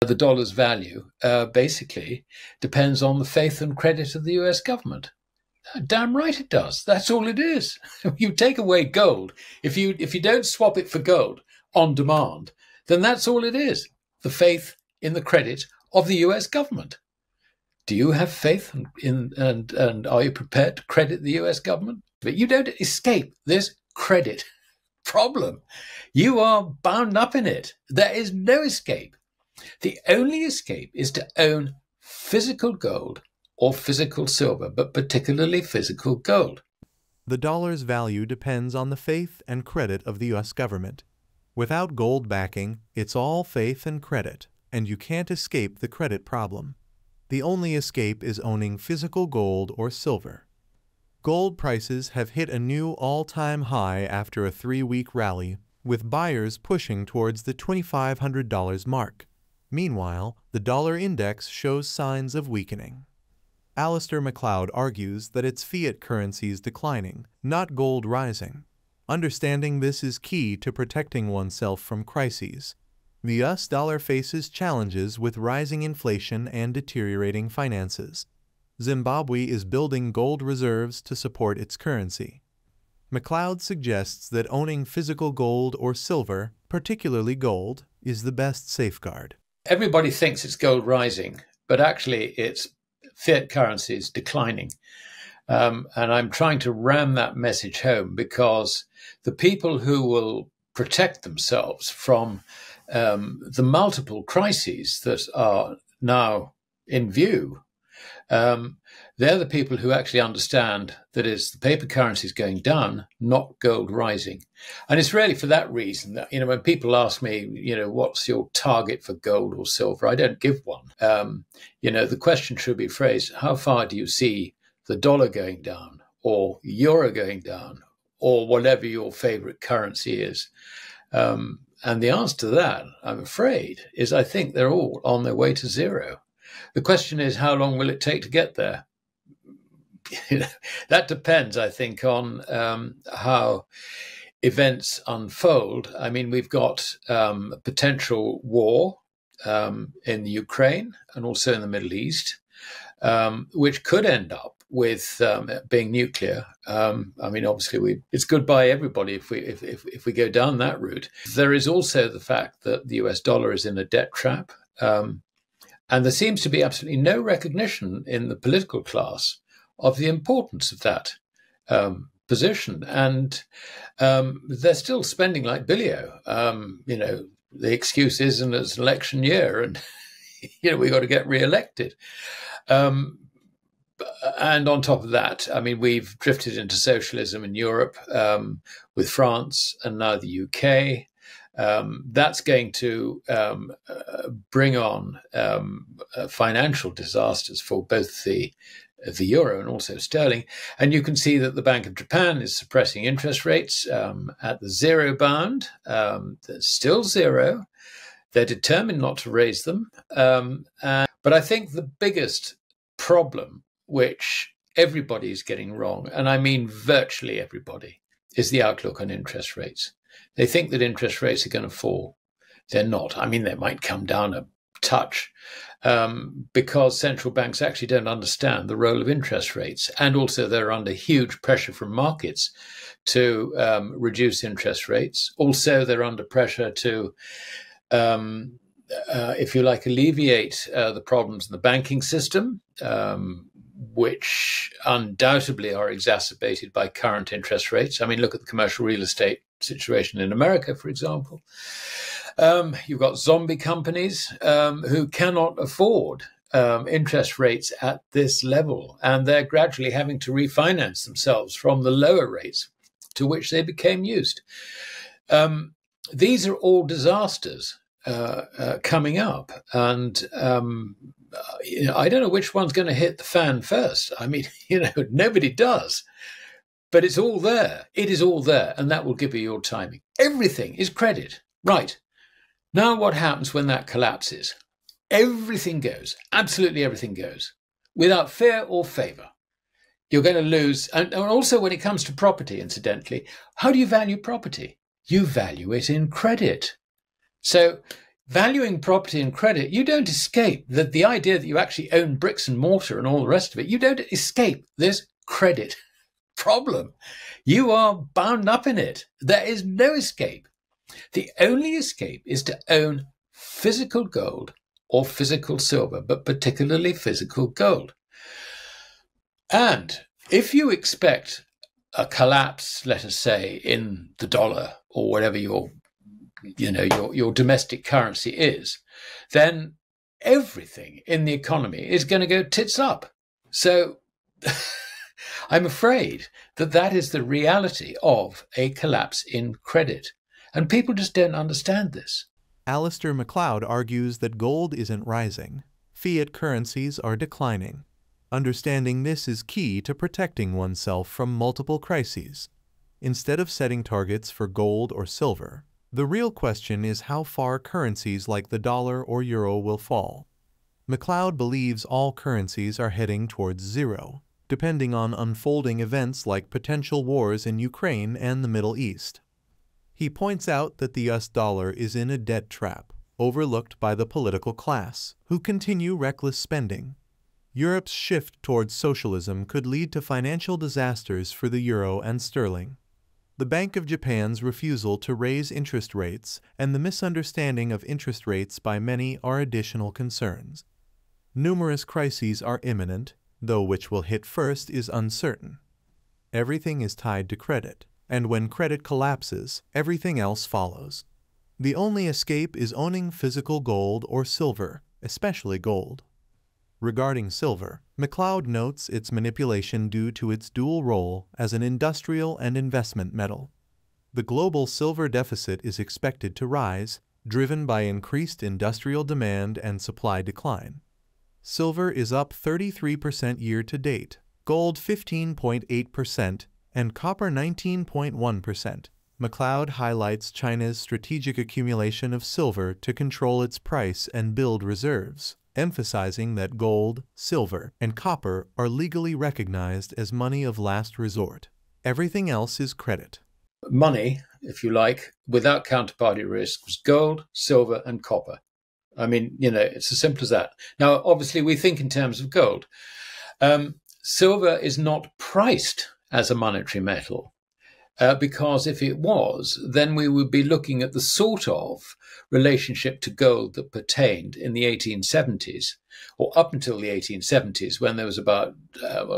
the dollar's value basically depends on the faith and credit of the US government. Damn right it does. That's all it is. You take away gold. If you don't swap it for gold on demand, then that's all it is. The faith in the credit of the US government. Do you have faith in and are you prepared to credit the US government? But you don't escape this credit problem. You are bound up in it. There is no escape. The only escape is to own physical gold or physical silver, but particularly physical gold. The dollar's value depends on the faith and credit of the U.S. government. Without gold backing, it's all faith and credit, and you can't escape the credit problem. The only escape is owning physical gold or silver. Gold prices have hit a new all-time high after a 3-week rally, with buyers pushing towards the $2,500 mark. Meanwhile, the dollar index shows signs of weakening. Alasdair Macleod argues that it's fiat currencies declining, not gold rising. Understanding this is key to protecting oneself from crises. The US dollar faces challenges with rising inflation and deteriorating finances. Zimbabwe is building gold reserves to support its currency. Macleod suggests that owning physical gold or silver, particularly gold, is the best safeguard. Everybody thinks it's gold rising, but actually it's fiat currencies declining. And I'm trying to ram that message home because the people who will protect themselves from the multiple crises that are now in view, they're the people who actually understand that it's the paper currencies going down, not gold rising. And it's really for that reason that, when people ask me, what's your target for gold or silver, I don't give one. The question should be phrased, how far do you see the dollar going down or euro going down or whatever your favorite currency is? And the answer to that, I'm afraid, is I think they're all on their way to zero. The question is, how long will it take to get there? That depends, I think, on how events unfold. I mean, we've got a potential war in the Ukraine and also in the Middle East, which could end up with being nuclear. I mean, obviously, it's goodbye everybody if we go down that route. There is also the fact that the US dollar is in a debt trap. And there seems to be absolutely no recognition in the political class of the importance of that position. And they're still spending like Billio. The excuse is, and it's an election year and, we've got to get re-elected. And on top of that, I mean, we've drifted into socialism in Europe with France and now the UK. That's going to bring on financial disasters for both the euro and also sterling. And you can see that the Bank of Japan is suppressing interest rates at the zero bound. They're still zero. They're determined not to raise them. But I think the biggest problem, which everybody is getting wrong, and I mean virtually everybody, is the outlook on interest rates. They think that interest rates are going to fall. They're not. I mean, they might come down a touch because central banks actually don't understand the role of interest rates. And also they're under huge pressure from markets to reduce interest rates. Also, they're under pressure to, if you like, alleviate the problems in the banking system, which undoubtedly are exacerbated by current interest rates. I mean, look at the commercial real estate situation in America, for example. You've got zombie companies who cannot afford interest rates at this level, and they're gradually having to refinance themselves from the lower rates to which they became used. These are all disasters coming up, and I don't know which one's going to hit the fan first. I mean, nobody does. But it's all there. It is all there, and that will give you your timing. Everything is credit. Right. Now what happens when that collapses? Everything goes. Absolutely everything goes. Without fear or favour. You're going to lose. And also when it comes to property, incidentally, how do you value property? You value it in credit. So valuing property and credit, you don't escape the idea that you actually own bricks and mortar and all the rest of it. You don't escape this credit problem. You are bound up in it. There is no escape. The only escape is to own physical gold or physical silver, but particularly physical gold. And if you expect a collapse, let us say, in the dollar or whatever your domestic currency is, then everything in the economy is going to go tits up. So I'm afraid that is the reality of a collapse in credit. And people just don't understand this. Alistair McLeod argues that gold isn't rising. Fiat currencies are declining. Understanding this is key to protecting oneself from multiple crises. Instead of setting targets for gold or silver, the real question is how far currencies like the dollar or euro will fall. McLeod believes all currencies are heading towards zero, depending on unfolding events like potential wars in Ukraine and the Middle East. He points out that the US dollar is in a debt trap, overlooked by the political class, who continue reckless spending. Europe's shift towards socialism could lead to financial disasters for the euro and sterling. The Bank of Japan's refusal to raise interest rates and the misunderstanding of interest rates by many are additional concerns. Numerous crises are imminent, though which will hit first is uncertain. Everything is tied to credit, and when credit collapses, everything else follows. The only escape is owning physical gold or silver, especially gold. Regarding silver, McLeod notes its manipulation due to its dual role as an industrial and investment metal. The global silver deficit is expected to rise, driven by increased industrial demand and supply decline. Silver is up 33% year-to-date, gold 15.8%, and copper 19.1%. McLeod highlights China's strategic accumulation of silver to control its price and build reserves, emphasizing that gold, silver, and copper are legally recognized as money of last resort. Everything else is credit. Money, if you like, without counterparty risk was gold, silver, and copper. I mean, it's as simple as that. Now, obviously, we think in terms of gold. Silver is not priced as a monetary metal. Because if it was, then we would be looking at the sort of relationship to gold that pertained in the 1870s, or up until the 1870s, when there was about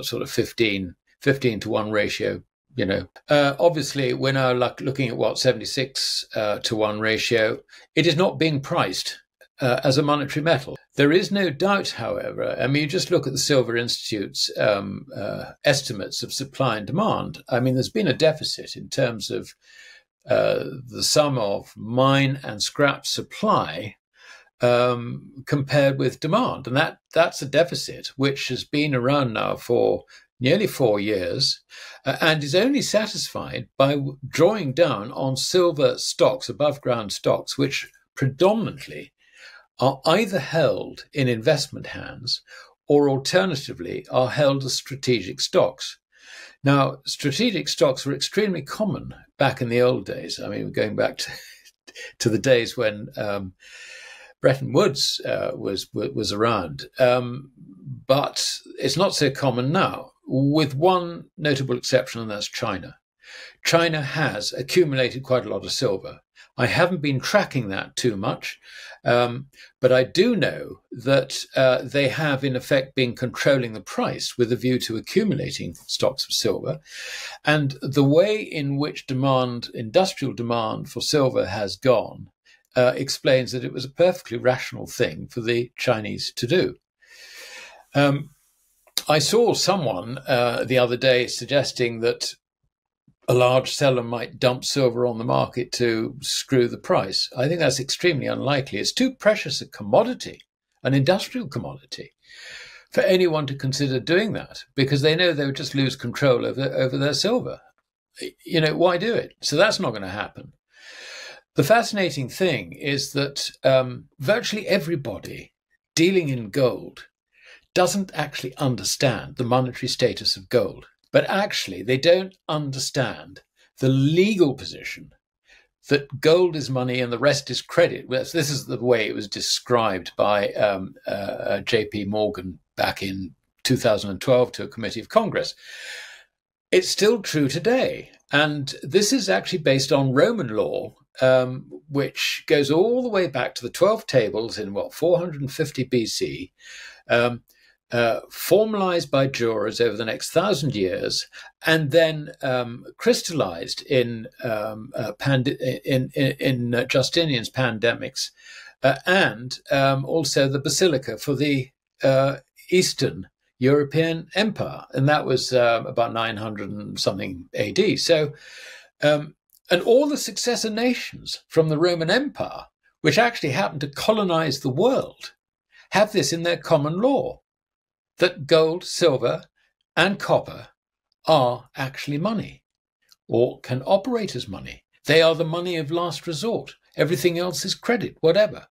sort of 15 to 1 ratio. Obviously, we're now looking at 76 to 1 ratio. It is not being priced as a monetary metal. There is no doubt, however, you just look at the Silver Institute's estimates of supply and demand. There's been a deficit in terms of the sum of mine and scrap supply compared with demand. And that's a deficit which has been around now for nearly 4 years and is only satisfied by drawing down on silver stocks, above ground stocks, which predominantly are either held in investment hands or alternatively are held as strategic stocks. Now, strategic stocks were extremely common back in the old days. We're going back to the days when Bretton Woods was around. But it's not so common now, with one notable exception, and that's China. China has accumulated quite a lot of silver. I haven't been tracking that too much, but I do know that they have, in effect, been controlling the price with a view to accumulating stocks of silver. And the way in which industrial demand for silver has gone explains that it was a perfectly rational thing for the Chinese to do. I saw someone the other day suggesting that a large seller might dump silver on the market to screw the price. I think that's extremely unlikely. It's too precious a commodity, an industrial commodity, for anyone to consider doing that, because they know they would just lose control over their silver. Why do it? So that's not going to happen. The fascinating thing is that virtually everybody dealing in gold doesn't actually understand the monetary status of gold. But actually, they don't understand the legal position that gold is money and the rest is credit. This is the way it was described by J.P. Morgan back in 2012 to a committee of Congress. It's still true today. And this is actually based on Roman law, which goes all the way back to the 12 tables in 450 BC, formalized by jurors over the next 1,000 years, and then crystallized in Justinian's pandemics, and also the Basilica for the Eastern European Empire, and that was about 900 and something AD. So, and all the successor nations from the Roman Empire, which actually happened to colonize the world, have this in their common law, that gold, silver, and copper are actually money, or can operate as money. They are the money of last resort. Everything else is credit, whatever.